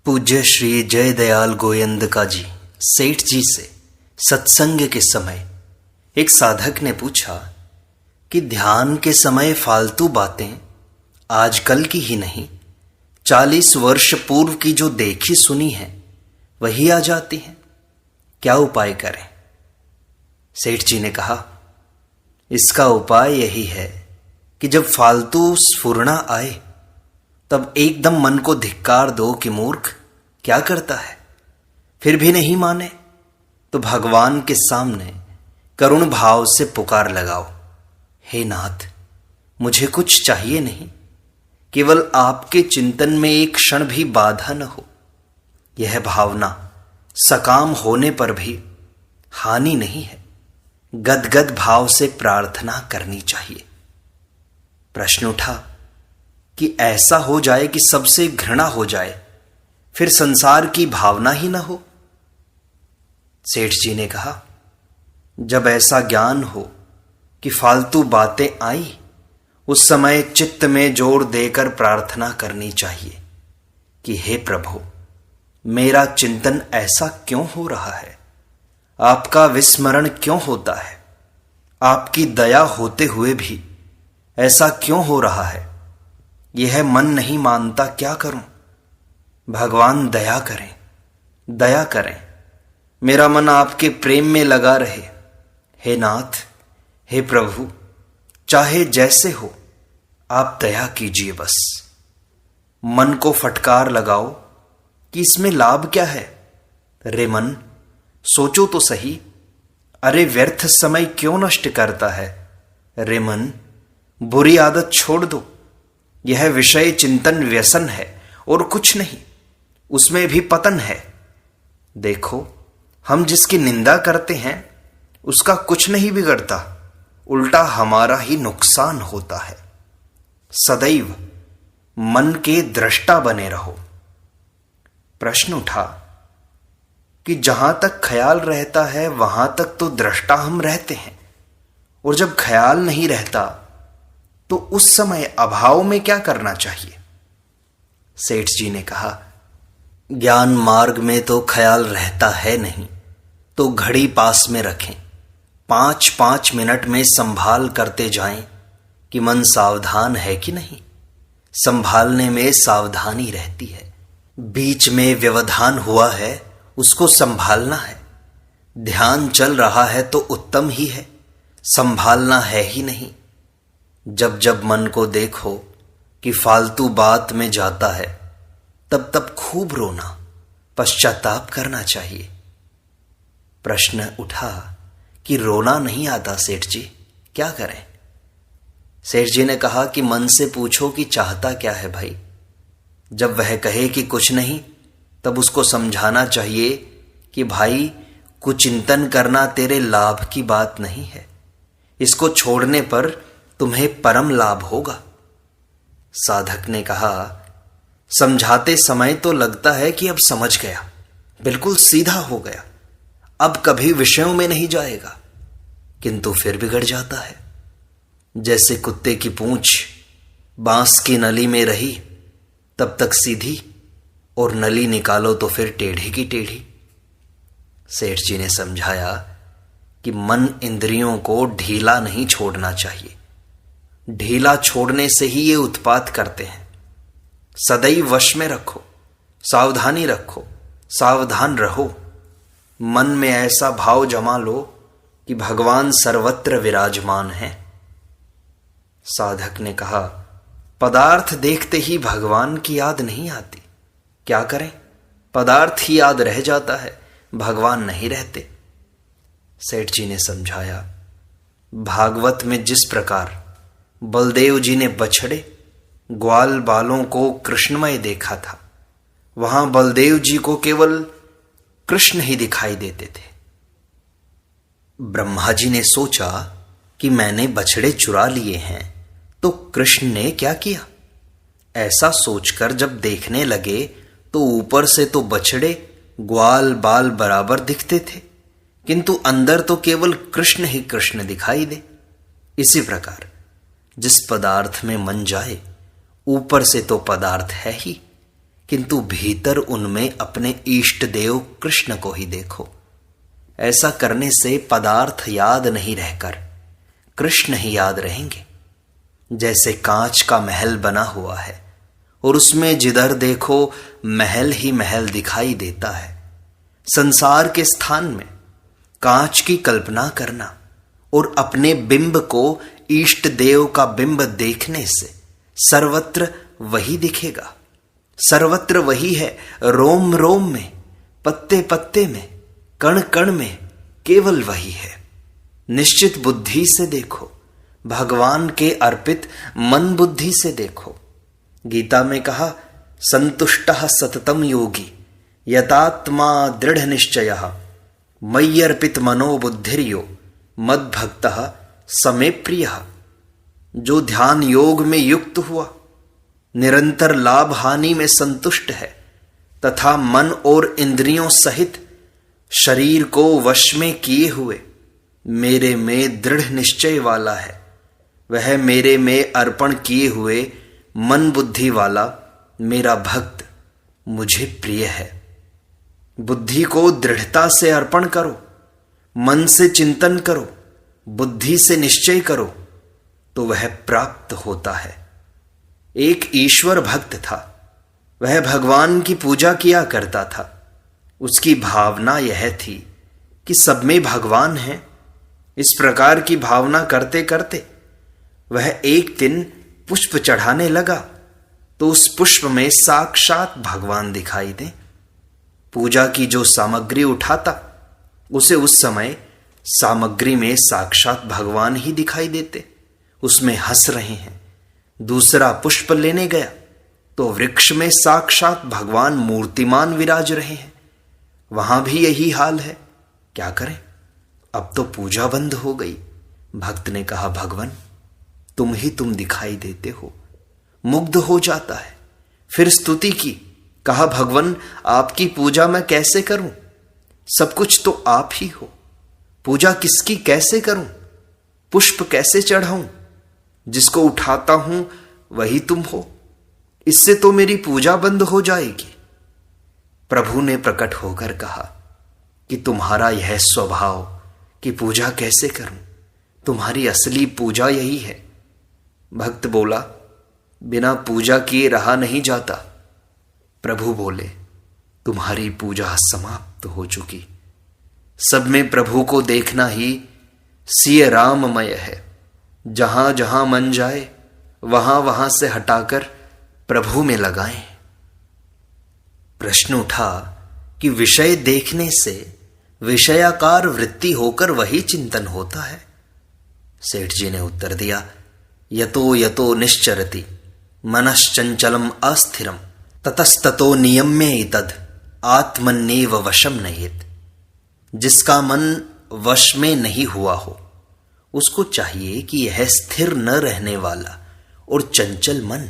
पूज्य श्री जय दयाल गोयंदका जी सेठ जी से सत्संग के समय एक साधक ने पूछा कि ध्यान के समय फालतू बातें आजकल की ही नहीं 40 वर्ष पूर्व की जो देखी सुनी है वही आ जाती हैं, क्या उपाय करें। सेठ जी ने कहा, इसका उपाय यही है कि जब फालतू स्फुरना आए तब एकदम मन को धिक्कार दो कि मूर्ख क्या करता है। फिर भी नहीं माने तो भगवान के सामने करुण भाव से पुकार लगाओ, हे नाथ, मुझे कुछ चाहिए नहीं, केवल आपके चिंतन में एक क्षण भी बाधा न हो। यह भावना सकाम होने पर भी हानि नहीं है। गदगद भाव से प्रार्थना करनी चाहिए। प्रश्न उठा कि ऐसा हो जाए कि सबसे घृणा हो जाए, फिर संसार की भावना ही न हो। सेठ जी ने कहा, जब ऐसा ज्ञान हो कि फालतू बातें आई, उस समय चित्त में जोर देकर प्रार्थना करनी चाहिए कि हे प्रभु, मेरा चिंतन ऐसा क्यों हो रहा है, आपका विस्मरण क्यों होता है, आपकी दया होते हुए भी ऐसा क्यों हो रहा है। यह मन नहीं मानता, क्या करूं। भगवान दया करें, दया करें, मेरा मन आपके प्रेम में लगा रहे। हे नाथ, हे प्रभु, चाहे जैसे हो आप दया कीजिए। बस मन को फटकार लगाओ कि इसमें लाभ क्या है। रे मन, सोचो तो सही, अरे व्यर्थ समय क्यों नष्ट करता है। रे मन, बुरी आदत छोड़ दो, यह विषय चिंतन व्यसन है और कुछ नहीं, उसमें भी पतन है। देखो, हम जिसकी निंदा करते हैं उसका कुछ नहीं बिगड़ता, उल्टा हमारा ही नुकसान होता है। सदैव मन के दृष्टा बने रहो। प्रश्न उठा कि जहां तक ख्याल रहता है वहां तक तो दृष्टा हम रहते हैं, और जब ख्याल नहीं रहता तो उस समय अभाव में क्या करना चाहिए। सेठ जी ने कहा, ज्ञान मार्ग में तो ख्याल रहता है नहीं, तो घड़ी पास में रखें, 5-5 मिनट में संभाल करते जाएं कि मन सावधान है कि नहीं। संभालने में सावधानी रहती है, बीच में व्यवधान हुआ है उसको संभालना है। ध्यान चल रहा है तो उत्तम ही है, संभालना है ही नहीं। जब जब मन को देखो कि फालतू बात में जाता है, तब तब खूब रोना, पश्चाताप करना चाहिए। प्रश्न उठा कि रोना नहीं आता सेठ जी, क्या करें। सेठ जी ने कहा कि मन से पूछो कि चाहता क्या है भाई। जब वह कहे कि कुछ नहीं, तब उसको समझाना चाहिए कि भाई, कुचिंतन करना तेरे लाभ की बात नहीं है, इसको छोड़ने पर तुम्हें परम लाभ होगा। साधक ने कहा, समझाते समय तो लगता है कि अब समझ गया, बिल्कुल सीधा हो गया, अब कभी विषयों में नहीं जाएगा, किंतु फिर बिगड़ जाता है। जैसे कुत्ते की पूंछ बांस की नली में रही तब तक सीधी, और नली निकालो तो फिर टेढ़ी की टेढ़ी। सेठ जी ने समझाया कि मन इंद्रियों को ढीला नहीं छोड़ना चाहिए, ढीला छोड़ने से ही ये उत्पात करते हैं। सदैव वश में रखो, सावधानी रखो, सावधान रहो। मन में ऐसा भाव जमा लो कि भगवान सर्वत्र विराजमान हैं। साधक ने कहा, पदार्थ देखते ही भगवान की याद नहीं आती, क्या करें। पदार्थ ही याद रह जाता है, भगवान नहीं रहते। सेठ जी ने समझाया, भागवत में जिस प्रकार बलदेव जी ने बछड़े ग्वाल बालों को कृष्णमय देखा था, वहां बलदेव जी को केवल कृष्ण ही दिखाई देते थे। ब्रह्मा जी ने सोचा कि मैंने बछड़े चुरा लिए हैं, तो कृष्ण ने क्या किया। ऐसा सोचकर जब देखने लगे तो ऊपर से तो बछड़े ग्वाल बाल बराबर दिखते थे, किंतु अंदर तो केवल कृष्ण ही कृष्ण दिखाई दे। इसी प्रकार जिस पदार्थ में मन जाए, ऊपर से तो पदार्थ है ही, किंतु भीतर उनमें अपने इष्ट देव कृष्ण को ही देखो। ऐसा करने से पदार्थ याद नहीं रहकर कृष्ण ही याद रहेंगे। जैसे कांच का महल बना हुआ है और उसमें जिधर देखो महल ही महल दिखाई देता है, संसार के स्थान में कांच की कल्पना करना और अपने बिंब को इष्ट देव का बिंब देखने से सर्वत्र वही दिखेगा। सर्वत्र वही है, रोम रोम में, पत्ते पत्ते में, कण कण में, केवल वही है। निश्चित बुद्धि से देखो, भगवान के अर्पित मन बुद्धि से देखो। गीता में कहा, संतुष्टः सततम योगी यतात्मा दृढ़ निश्चयः मय्यर्पित मनोबुद्धिर्यो मद्भक्तः समे प्रियः। जो ध्यान योग में युक्त हुआ, निरंतर लाभ हानि में संतुष्ट है तथा मन और इंद्रियों सहित शरीर को वश में किए हुए मेरे में दृढ़ निश्चय वाला है, वह मेरे में अर्पण किए हुए मन बुद्धि वाला मेरा भक्त मुझे प्रिय है। बुद्धि को दृढ़ता से अर्पण करो, मन से चिंतन करो, बुद्धि से निश्चय करो, तो वह प्राप्त होता है। एक ईश्वर भक्त था, वह भगवान की पूजा किया करता था। उसकी भावना यह थी कि सब में भगवान है। इस प्रकार की भावना करते करते वह एक दिन पुष्प चढ़ाने लगा तो उस पुष्प में साक्षात भगवान दिखाई दे। पूजा की जो सामग्री उठाता उसे उस समय सामग्री में साक्षात भगवान ही दिखाई देते, उसमें हंस रहे हैं। दूसरा पुष्प लेने गया तो वृक्ष में साक्षात भगवान मूर्तिमान विराज रहे हैं। वहां भी यही हाल है। क्या करें, अब तो पूजा बंद हो गई। भक्त ने कहा, भगवान तुम दिखाई देते हो। मुग्ध हो जाता है। फिर स्तुति की, कहा, भगवान आपकी पूजा मैं कैसे करूं? सब कुछ तो आप ही हो। पूजा किसकी कैसे करूं? पुष्प कैसे चढ़ाऊं? जिसको उठाता हूं वही तुम हो। इससे तो मेरी पूजा बंद हो जाएगी। प्रभु ने प्रकट होकर कहा कि तुम्हारा यह स्वभाव कि पूजा कैसे करूं, तुम्हारी असली पूजा यही है। भक्त बोला, बिना पूजा किए रहा नहीं जाता। प्रभु बोले, तुम्हारी पूजा समाप्त हो चुकी। सब में प्रभु को देखना ही सिय राममय है। जहां जहां मन जाए वहां वहां से हटाकर प्रभु में लगाएं। प्रश्न उठा कि विषय देखने से विषयाकार वृत्ति होकर वही चिंतन होता है। सेठ जी ने उत्तर दिया, यतो यतो निश्चरति मनश्चंचलम अस्थिरम ततस्ततो नियम्य इतद आत्मन्नेव वशम नयेत। जिसका मन वश में नहीं हुआ हो उसको चाहिए कि यह स्थिर न रहने वाला और चंचल मन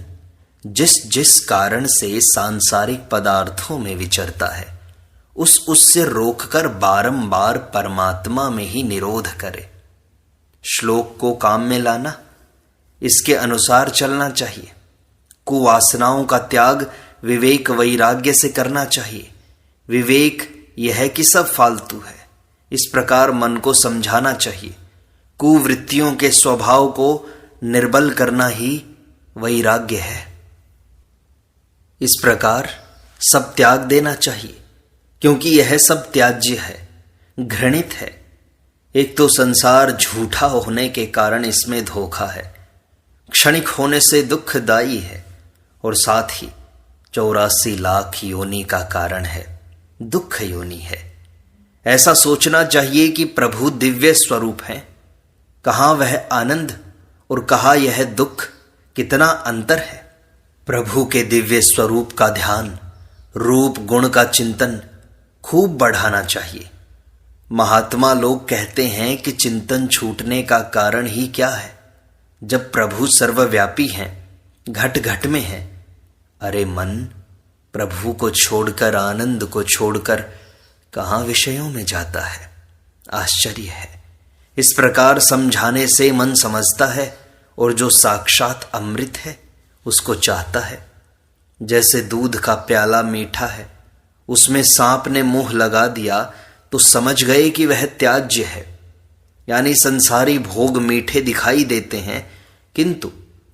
जिस जिस कारण से सांसारिक पदार्थों में विचरता है उससे रोककर बारंबार परमात्मा में ही निरोध करे। श्लोक को काम में लाना, इसके अनुसार चलना चाहिए। कुवासनाओं का त्याग विवेक वैराग्य से करना चाहिए। विवेक यह है कि सब फालतू है, इस प्रकार मन को समझाना चाहिए। कुवृत्तियों के स्वभाव को निर्बल करना ही वैराग्य है। इस प्रकार सब त्याग देना चाहिए, क्योंकि यह सब त्याज्य है, घृणित है। एक तो संसार झूठा होने के कारण इसमें धोखा है, क्षणिक होने से दुखदायी है, और साथ ही 84 लाख योनि का कारण है, दुख योनि है। ऐसा सोचना चाहिए कि प्रभु दिव्य स्वरूप है। कहाँ वह आनंद और कहाँ यह दुख, कितना अंतर है। प्रभु के दिव्य स्वरूप का ध्यान, रूप गुण का चिंतन खूब बढ़ाना चाहिए। महात्मा लोग कहते हैं कि चिंतन छूटने का कारण ही क्या है, जब प्रभु सर्वव्यापी हैं, घट घट में हैं। अरे मन, प्रभु को छोड़कर, आनंद को छोड़कर कहाँ विषयों में जाता है। आश्चर्य है। इस प्रकार समझाने से मन समझता है और जो साक्षात अमृत है उसको चाहता है। जैसे दूध का प्याला मीठा है, उसमें सांप ने मुंह लगा दिया तो समझ गए कि वह त्याज्य है। यानी संसारी भोग मीठे दिखाई देते हैं, किंतु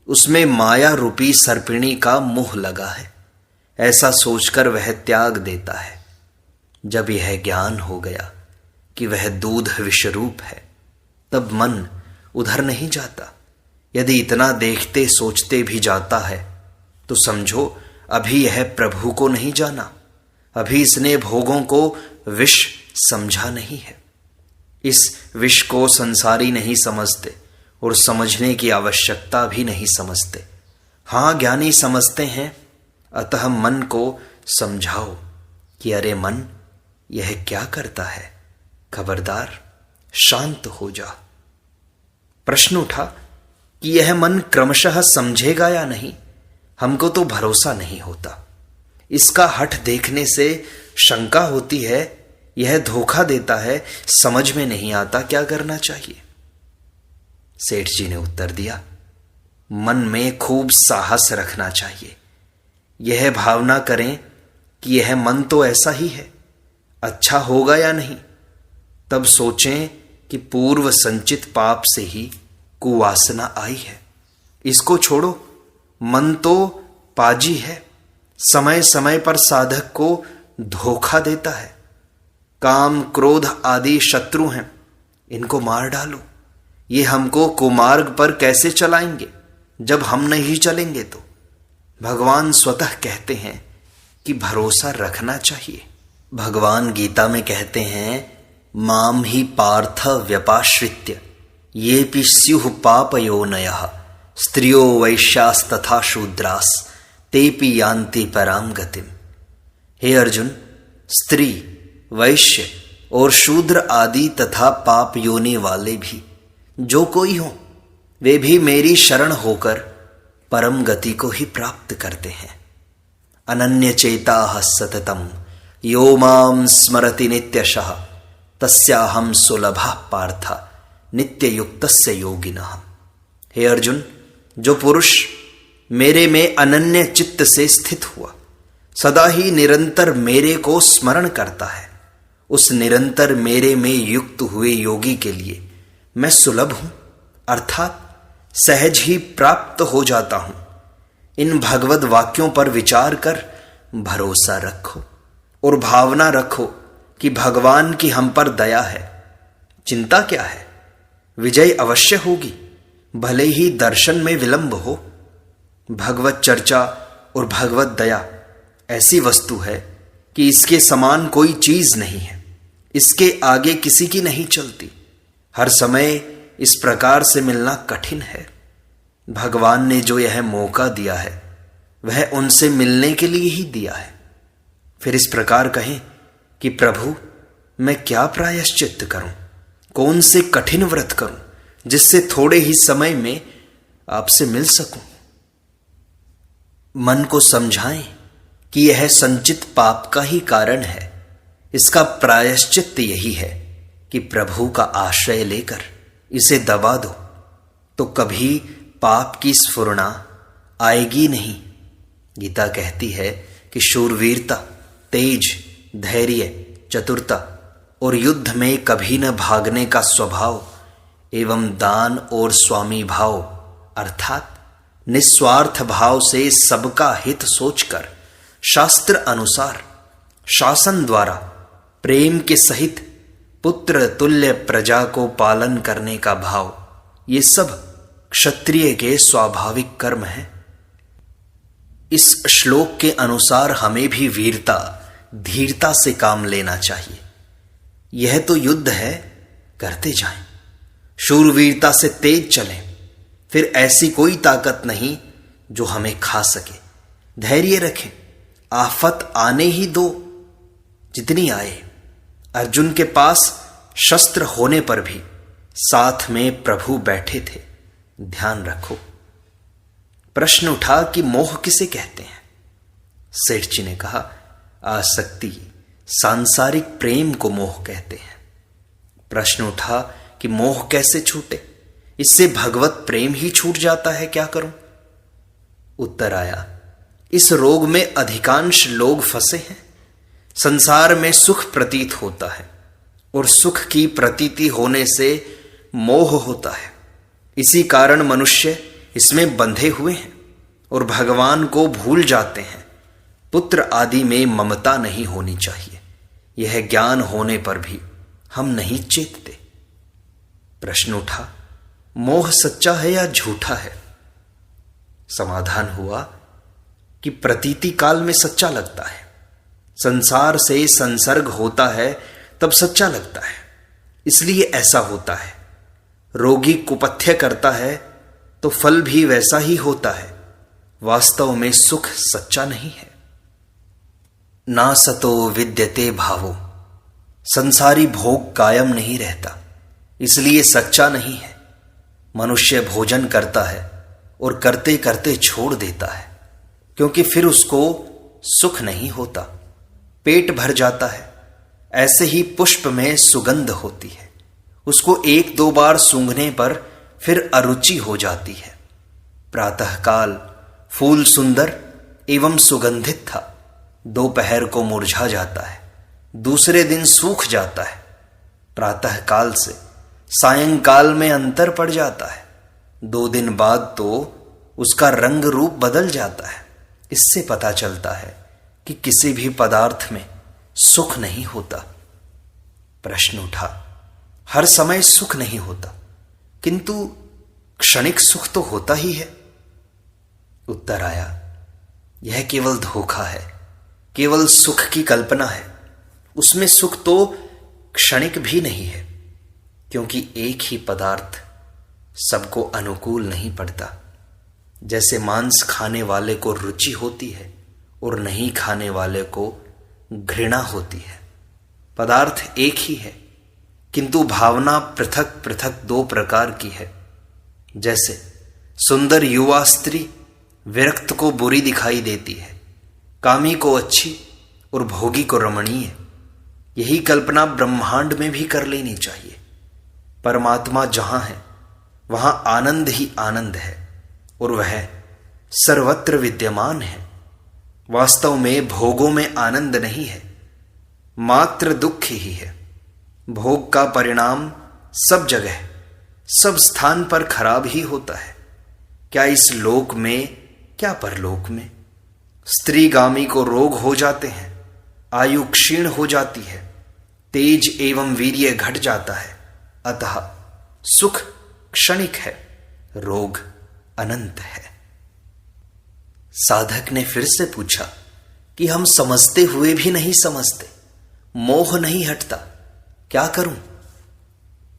उसमें माया रूपी सर्पिणी का मुंह लगा है, ऐसा सोचकर वह त्याग देता है। जब यह ज्ञान हो गया कि वह दूध विषरूप है, तब मन उधर नहीं जाता। यदि इतना देखते सोचते भी जाता है तो समझो अभी यह प्रभु को नहीं जाना, अभी इसने भोगों को विष समझा नहीं है। इस विष को संसारी नहीं समझते और समझने की आवश्यकता भी नहीं समझते। हाँ, ज्ञानी समझते हैं, अतः मन को समझाओ कि अरे मन, यह क्या करता है, खबरदार शांत हो जा। प्रश्न उठा कि यह मन क्रमशः समझेगा या नहीं, हमको तो भरोसा नहीं होता। इसका हठ देखने से शंका होती है, यह धोखा देता है, समझ में नहीं आता क्या करना चाहिए। सेठ जी ने उत्तर दिया, मन में खूब साहस रखना चाहिए। यह भावना करें कि यह मन तो ऐसा ही है, अच्छा होगा या नहीं, तब सोचें कि पूर्व संचित पाप से ही कुवासना आई है। इसको छोड़ो, मन तो पाजी है, समय समय पर साधक को धोखा देता है। काम क्रोध आदि शत्रु हैं, इनको मार डालो। ये हमको कुमार्ग पर कैसे चलाएंगे जब हम नहीं चलेंगे तो। भगवान स्वतः कहते हैं कि भरोसा रखना चाहिए। भगवान गीता में कहते हैं, माम ही पार्थ व्यपाश्रित्य येऽपि स्युः पापयोनयः स्त्रियो वैश्यास्तथा शूद्रास तेऽपि यान्ति पराम गतिम। हे अर्जुन, स्त्री, वैश्य और शूद्र आदि तथा पाप योनि वाले भी जो कोई हो, वे भी मेरी शरण होकर परम गति को ही प्राप्त करते हैं। अनन्य चेताः सततम यो मां स्मरति नित्यशः तस्याहं सुलभः पार्थ नित्य युक्तस्य योगिनः। हे अर्जुन, जो पुरुष मेरे में अनन्य चित्त से स्थित हुआ, सदा ही निरंतर मेरे को स्मरण करता है, उस निरंतर मेरे में युक्त हुए योगी के लिए मैं सुलभ हूं, अर्थात सहज ही प्राप्त हो जाता हूं। इन भगवत वाक्यों पर विचार कर भरोसा रखो और भावना रखो कि भगवान की हम पर दया है। चिंता क्या है, विजय अवश्य होगी, भले ही दर्शन में विलंब हो। भगवत चर्चा और भगवत दया ऐसी वस्तु है कि इसके समान कोई चीज नहीं है, इसके आगे किसी की नहीं चलती। हर समय इस प्रकार से मिलना कठिन है। भगवान ने जो यह मौका दिया है वह उनसे मिलने के लिए ही दिया है। फिर इस प्रकार कहें कि प्रभु, मैं क्या प्रायश्चित्त करूं, कौन से कठिन व्रत करूं जिससे थोड़े ही समय में आपसे मिल सकूं। मन को समझाएं कि यह संचित पाप का ही कारण है। इसका प्रायश्चित्त यही है कि प्रभु का आश्रय लेकर इसे दबा दो तो कभी पाप की स्फुरना आएगी नहीं। गीता कहती है कि शूरवीरता, तेज, धैर्य, चतुरता और युद्ध में कभी न भागने का स्वभाव एवं दान और स्वामी भाव अर्थात निस्वार्थ भाव से सबका हित सोचकर शास्त्र अनुसार शासन द्वारा प्रेम के सहित पुत्र तुल्य प्रजा को पालन करने का भाव, ये सब क्षत्रिय के स्वाभाविक कर्म हैं। इस श्लोक के अनुसार हमें भी वीरता, धीरता से काम लेना चाहिए। यह तो युद्ध है, करते जाएं, शूरवीरता से तेज चलें, फिर ऐसी कोई ताकत नहीं जो हमें खा सके। धैर्य रखें, आफत आने ही दो, जितनी आए। अर्जुन के पास शस्त्र होने पर भी साथ में प्रभु बैठे थे, ध्यान रखो। प्रश्न उठा कि मोह किसे कहते हैं। सेठ जी ने कहा, आसक्ति, सांसारिक प्रेम को मोह कहते हैं। प्रश्न उठा कि मोह कैसे छूटे, इससे भगवत प्रेम ही छूट जाता है, क्या करूं। उत्तर आया इस रोग में अधिकांश लोग फंसे हैं। संसार में सुख प्रतीत होता है और सुख की प्रतीति होने से मोह होता है। इसी कारण मनुष्य इसमें बंधे हुए हैं और भगवान को भूल जाते हैं। पुत्र आदि में ममता नहीं होनी चाहिए। यह ज्ञान होने पर भी हम नहीं चेतते। प्रश्न उठा, मोह सच्चा है या झूठा है? समाधान हुआ कि प्रतीति काल में सच्चा लगता है। संसार से संसर्ग होता है तब सच्चा लगता है, इसलिए ऐसा होता है। रोगी कुपथ्य करता है तो फल भी वैसा ही होता है। वास्तव में सुख सच्चा नहीं है। ना सतो विद्यते भावो, संसारी भोग कायम नहीं रहता, इसलिए सच्चा नहीं है। मनुष्य भोजन करता है और करते करते छोड़ देता है, क्योंकि फिर उसको सुख नहीं होता। पेट भर जाता है। ऐसे ही पुष्प में सुगंध होती है, उसको एक दो बार सूंघने पर फिर अरुचि हो जाती है। प्रातःकाल फूल सुंदर एवं सुगंधित था, दोपहर को मुरझा जाता है, दूसरे दिन सूख जाता है। प्रातःकाल से सायंकाल में अंतर पड़ जाता है, 2 दिन बाद तो उसका रंग रूप बदल जाता है। इससे पता चलता है कि किसी भी पदार्थ में सुख नहीं होता। प्रश्न उठा, हर समय सुख नहीं होता, किंतु क्षणिक सुख तो होता ही है। उत्तर आया, यह केवल धोखा है, केवल सुख की कल्पना है। उसमें सुख तो क्षणिक भी नहीं है, क्योंकि एक ही पदार्थ सबको अनुकूल नहीं पड़ता। जैसे मांस खाने वाले को रुचि होती है और नहीं खाने वाले को घृणा होती है। पदार्थ एक ही है, किंतु भावना पृथक पृथक 2 प्रकार की है। जैसे सुंदर युवा स्त्री विरक्त को बुरी दिखाई देती है, कामी को अच्छी और भोगी को रमणीय। यही कल्पना ब्रह्मांड में भी कर लेनी चाहिए। परमात्मा जहां है वहां आनंद ही आनंद है और वह सर्वत्र विद्यमान है। वास्तव में भोगों में आनंद नहीं है, मात्र दुख ही है। भोग का परिणाम सब जगह सब स्थान पर खराब ही होता है। क्या इस लोक में क्या परलोक में। स्त्रीगामी को रोग हो जाते हैं, आयु क्षीण हो जाती है, तेज एवं वीर्य घट जाता है। अतः सुख क्षणिक है, रोग अनंत है। साधक ने फिर से पूछा कि हम समझते हुए भी नहीं समझते, मोह नहीं हटता, क्या करूं?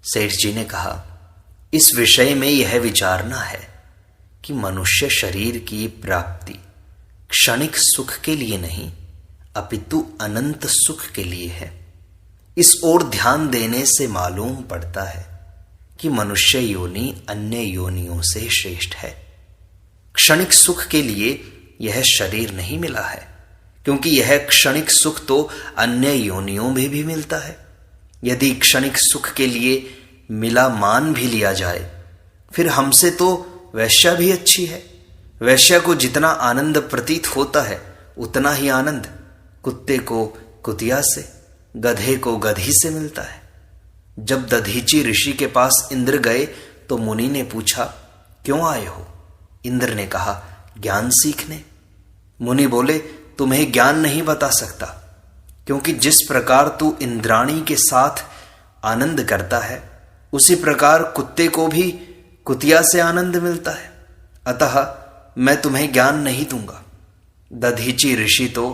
सेठ जी ने कहा, इस विषय में यह विचारना है कि मनुष्य शरीर की प्राप्ति क्षणिक सुख के लिए नहीं अपितु अनंत सुख के लिए है। इस ओर ध्यान देने से मालूम पड़ता है कि मनुष्य योनि अन्य योनियों से श्रेष्ठ है। क्षणिक सुख के लिए यह शरीर नहीं मिला है, क्योंकि यह क्षणिक सुख तो अन्य योनियों में भी मिलता है। यदि क्षणिक सुख के लिए मिला मान भी लिया जाए, फिर हमसे तो वैश्या भी अच्छी है। वैश्या को जितना आनंद प्रतीत होता है उतना ही आनंद कुत्ते को कुतिया से, गधे को गधी से मिलता है। जब दधीची ऋषि के पास इंद्र गए तो मुनि ने पूछा, क्यों आए हो? इंद्र ने कहा, ज्ञान सीखने। मुनि बोले, तुम्हें ज्ञान नहीं बता सकता, क्योंकि जिस प्रकार तू इंद्राणी के साथ आनंद करता है उसी प्रकार कुत्ते को भी कुतिया से आनंद मिलता है। अतः मैं तुम्हें ज्ञान नहीं दूंगा। दधीची ऋषि तो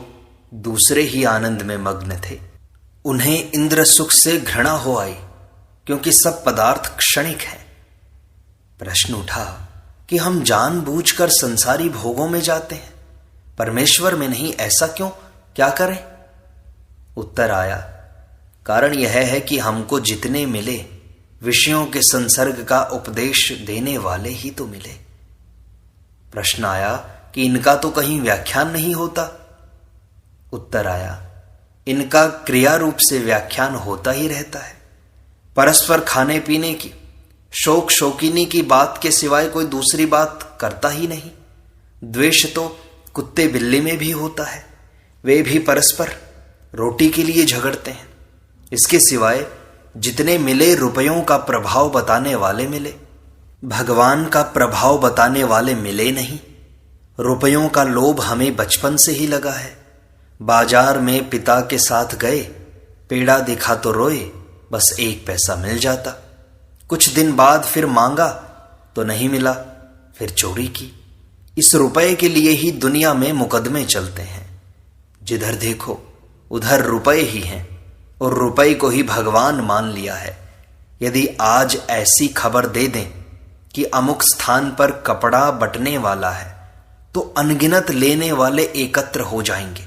दूसरे ही आनंद में मग्न थे। उन्हें इंद्र सुख से घृणा हो आई, क्योंकि सब पदार्थ क्षणिक है। प्रश्न उठा कि हम जानबूझकर संसारी भोगों में जाते हैं, परमेश्वर में नहीं, ऐसा क्यों? क्या करें? उत्तर आया, कारण यह है कि हमको जितने मिले विषयों के संसर्ग का उपदेश देने वाले ही तो मिले। प्रश्न आया कि इनका तो कहीं व्याख्यान नहीं होता। उत्तर आया, इनका क्रिया रूप से व्याख्यान होता ही रहता है। परस्पर खाने पीने की, शोक शोकिनी की बात के सिवाय कोई दूसरी बात करता ही नहीं। द्वेष तो कुत्ते बिल्ली में भी होता है, वे भी परस्पर रोटी के लिए झगड़ते हैं। इसके सिवाय जितने मिले रुपयों का प्रभाव बताने वाले मिले, भगवान का प्रभाव बताने वाले मिले नहीं। रुपयों का लोभ हमें बचपन से ही लगा है। बाजार में पिता के साथ गए, पेड़ा दिखा तो रोए, बस 1 पैसा मिल जाता। कुछ दिन बाद फिर मांगा तो नहीं मिला, फिर चोरी की। इस रुपए के लिए ही दुनिया में मुकदमे चलते हैं। जिधर देखो उधर रुपए ही हैं और रुपए को ही भगवान मान लिया है। यदि आज ऐसी खबर दे दें कि अमुक स्थान पर कपड़ा बटने वाला है, तो अनगिनत लेने वाले एकत्र हो जाएंगे,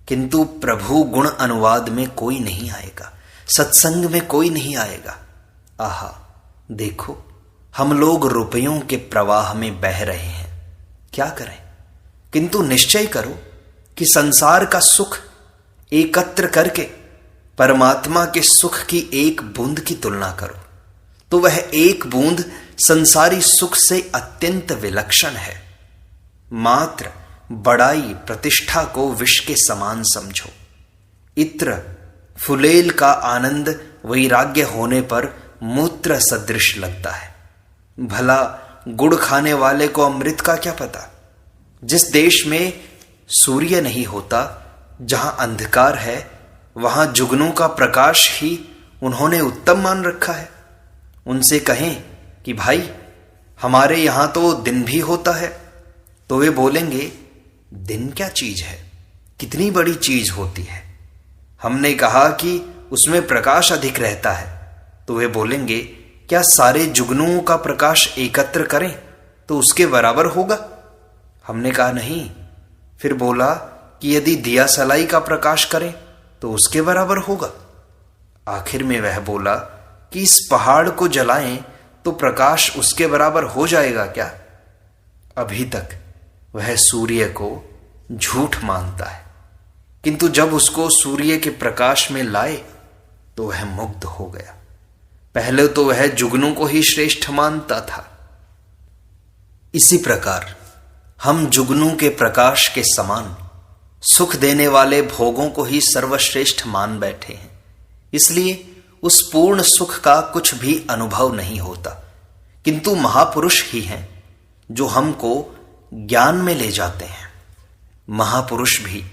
किंतु प्रभु गुण अनुवाद में कोई नहीं आएगा, सत्संग में कोई नहीं आएगा। आहा, देखो हम लोग रुपयों के प्रवाह में बह रहे हैं। क्या करें? किंतु निश्चय करो कि संसार का सुख एकत्र करके परमात्मा के सुख की एक बूंद की तुलना करो, तो वह एक बूंद संसारी सुख से अत्यंत विलक्षण है। मात्र बड़ाई प्रतिष्ठा को विष के समान समझो। इत्र फुलेल का आनंद वैराग्य होने पर मूत्र सदृश लगता है। भला गुड़ खाने वाले को अमृत का क्या पता? जिस देश में सूर्य नहीं होता, जहां अंधकार है, वहां जुगनू का प्रकाश ही उन्होंने उत्तम मान रखा है। उनसे कहें कि भाई हमारे यहां तो दिन भी होता है, तो वे बोलेंगे दिन क्या चीज है, कितनी बड़ी चीज होती है। हमने कहा कि उसमें प्रकाश अधिक रहता है, तो वे बोलेंगे क्या सारे जुगनुओं का प्रकाश एकत्र करें तो उसके बराबर होगा? हमने कहा नहीं। फिर बोला कि यदि दिया सलाई का प्रकाश करें तो उसके बराबर होगा। आखिर में वह बोला कि इस पहाड़ को जलाएं तो प्रकाश उसके बराबर हो जाएगा क्या? अभी तक वह सूर्य को झूठ मानता है, किंतु जब उसको सूर्य के प्रकाश में लाए तो वह मुग्ध हो गया। पहले तो वह जुगनू को ही श्रेष्ठ मानता था। इसी प्रकार हम जुगनू के प्रकाश के समान सुख देने वाले भोगों को ही सर्वश्रेष्ठ मान बैठे हैं। इसलिए उस पूर्ण सुख का कुछ भी अनुभव नहीं होता, किंतु महापुरुष ही हैं जो हमको ज्ञान में ले जाते हैं। महापुरुष भी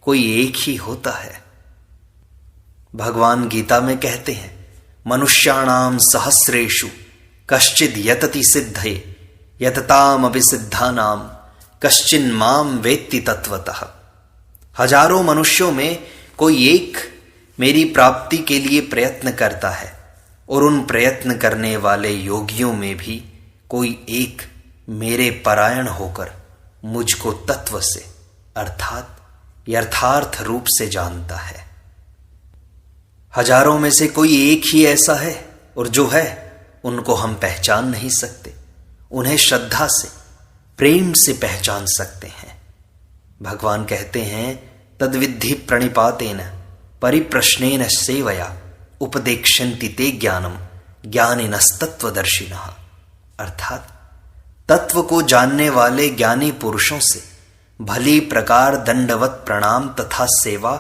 कोई एक ही होता है। भगवान गीता में कहते हैं, मनुष्याणाम सहस्रेषु कश्चिद यतति सिद्धये यतताम अभिसिद्धानाम कश्चिन माम वेत्ति तत्वतः। हजारों मनुष्यों में कोई एक मेरी प्राप्ति के लिए प्रयत्न करता है, और उन प्रयत्न करने वाले योगियों में भी कोई एक मेरे परायण होकर मुझको तत्व से अर्थात यथार्थ रूप से जानता है। हजारों में से कोई एक ही ऐसा है, और जो है उनको हम पहचान नहीं सकते, उन्हें श्रद्धा से प्रेम से पहचान सकते हैं। भगवान कहते हैं, तद्विद्धि प्रणिपातेन परिप्रश्नेन सेवया उपदेक्षन्ति ते ज्ञानम ज्ञानिनस्तत्वदर्शिनः। अर्थात तत्व को जानने वाले ज्ञानी पुरुषों से भली प्रकार दंडवत प्रणाम तथा सेवा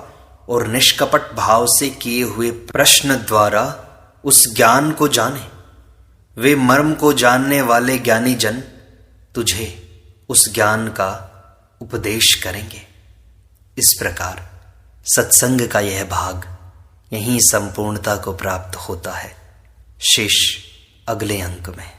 और निष्कपट भाव से किए हुए प्रश्न द्वारा उस ज्ञान को जाने। वे मर्म को जानने वाले ज्ञानी जन तुझे उस ज्ञान का उपदेश करेंगे। इस प्रकार सत्संग का यह भाग यहीं संपूर्णता को प्राप्त होता है। शेष अगले अंक में।